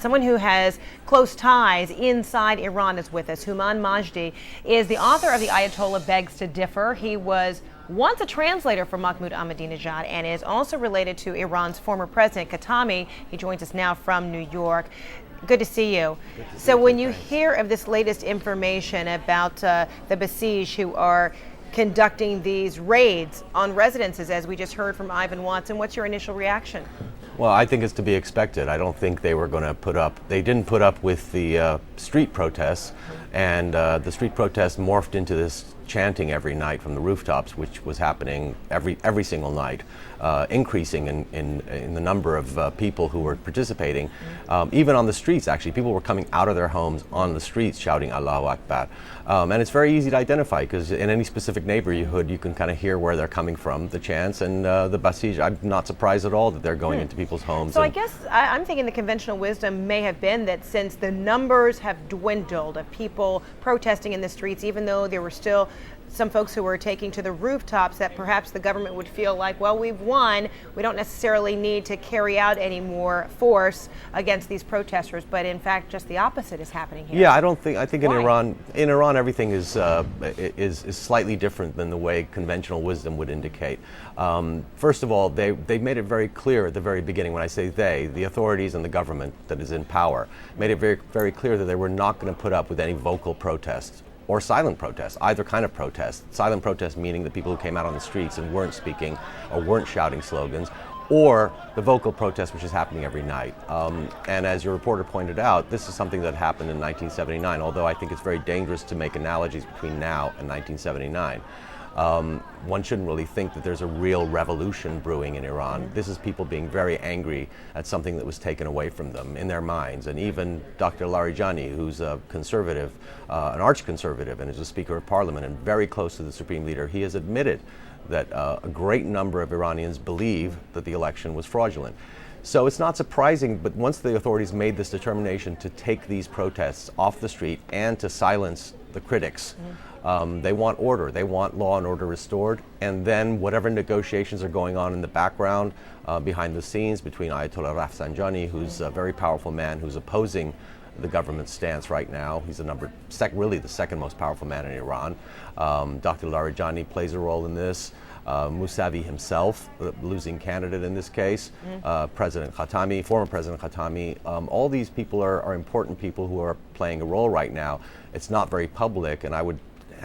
Someone who has close ties inside Iran is with us. Houman Majdi is the author of The Ayatollah Begs to Differ. He was once a translator for Mahmoud Ahmadinejad and is also related to Iran's former president, Khatami. He joins us now from New York. Good to see you. So when you hear of this latest information about the Basij who are conducting these raids on residences, as we just heard from Ivan Watson, what's your initial reaction? Well, I think it's to be expected. I don't think they were going to they didn't put up with the street protests, and the street protests morphed into this chanting every night from the rooftops, which was happening every single night, increasing in the number of people who were participating. Even on the streets, actually, people were coming out of their homes on the streets shouting Allahu Akbar. And it's very easy to identify because in any specific neighborhood, you can kind of hear where they're coming from, the chants, and the Basij. I'm not surprised at all that they're going into people's homes. So I guess I'm thinking the conventional wisdom may have been that since the numbers have dwindled of people protesting in the streets, even though there were still some folks who were taking to the rooftops, that perhaps the government would feel like, well, we've won. We don't necessarily need to carry out any more force against these protesters. But in fact, just the opposite is happening here. Yeah, I think in Iran, everything is slightly different than the way conventional wisdom would indicate. First of all, they made it very clear at the very beginning. When I say they, the authorities and the government that is in power made it very, very clear that they were not going to put up with any vocal protests or silent protests, either kind of protest. Silent protest meaning the people who came out on the streets and weren't speaking or weren't shouting slogans, or the vocal protest, which is happening every night. And as your reporter pointed out, this is something that happened in 1979, although I think it's very dangerous to make analogies between now and 1979. One shouldn't really think that there's a real revolution brewing in Iran. This is people being very angry at something that was taken away from them in their minds. And even Dr. Larijani, who's a conservative, an arch-conservative, and is a Speaker of Parliament and very close to the Supreme Leader, he has admitted that a great number of Iranians believe that the election was fraudulent. So it's not surprising, but once the authorities made this determination to take these protests off the street and to silence the critics, they want order, they want law and order restored, and then whatever negotiations are going on in the background, behind the scenes between Ayatollah Rafsanjani, who's a very powerful man who's opposing the government's stance right now. He's really the second most powerful man in Iran. Dr. Larijani plays a role in this. Mousavi himself, the losing candidate in this case, President Khatami, former President Khatami, all these people are important people who are playing a role right now. It's not very public, and I would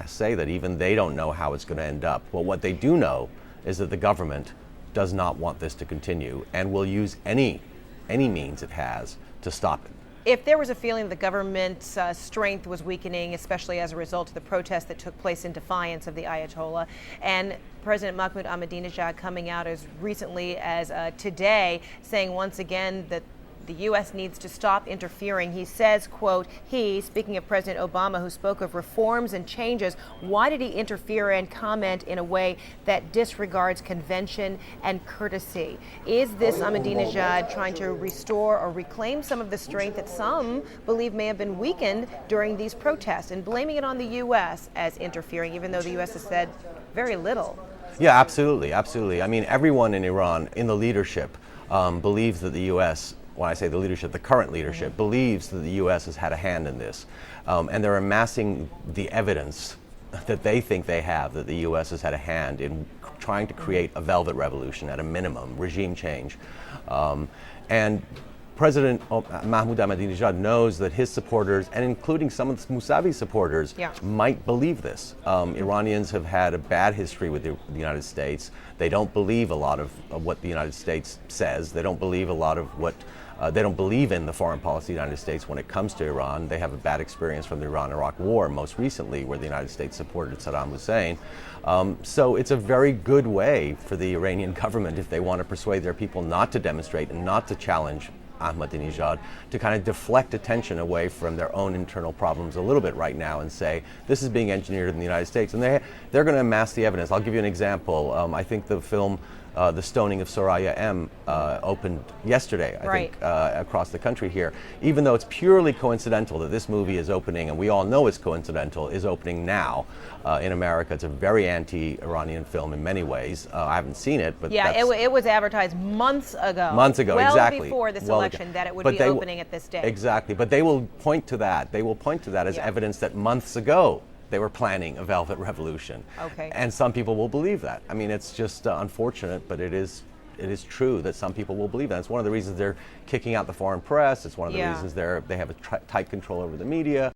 say that even they don't know how it's going to end up. Well, what they do know is that the government does not want this to continue and will use any means it has to stop it. If there was a feeling the government's strength was weakening, especially as a result of the protests that took place in defiance of the Ayatollah, and President Mahmoud Ahmadinejad coming out as recently as today, saying once again that the U.S. needs to stop interfering. He says, quote, speaking of President Obama, who spoke of reforms and changes, why did he interfere and comment in a way that disregards convention and courtesy? Is this Ahmadinejad trying to restore or reclaim some of the strength that some believe may have been weakened during these protests, and blaming it on the U.S. as interfering, even though the U.S. has said very little? Yeah, absolutely, absolutely. I mean, everyone in Iran, in the leadership, believes that the U.S., when I say the leadership, the current leadership, believes that the U.S. has had a hand in this. And they're amassing the evidence that they think they have, that the U.S. has had a hand in trying to create a velvet revolution at a minimum, regime change. And President Mahmoud Ahmadinejad knows that his supporters, and including some of Mousavi's supporters, might believe this. Iranians have had a bad history with the United States. They don't believe a lot of what the United States says. They don't believe a lot of what they don't believe in the foreign policy of the United States when it comes to Iran. They have a bad experience from the Iran-Iraq War, most recently, where the United States supported Saddam Hussein. So it's a very good way for the Iranian government, if they want to persuade their people not to demonstrate and not to challenge Ahmadinejad, to kind of deflect attention away from their own internal problems a little bit right now and say, this is being engineered in the United States. And they're going to amass the evidence. I'll give you an example. I think the film the stoning of Soraya M. Opened yesterday, I Right. think, across the country here. Even though it's purely coincidental that this movie is opening, and we all know it's coincidental, is opening now in America. It's a very anti-Iranian film in many ways. I haven't seen it, but Yeah, that's it was advertised months ago. months ago, well exactly. before this Well election, ago. that it would But be they w- opening at this day. Exactly, but they will point to that. They will point to that as Yeah. evidence that months ago they were planning a Velvet Revolution. Okay. And some people will believe that. I mean, it's just unfortunate, but it is true that some people will believe that. It's one of the reasons they're kicking out the foreign press. It's one of the Yeah. reasons they have a tight control over the media.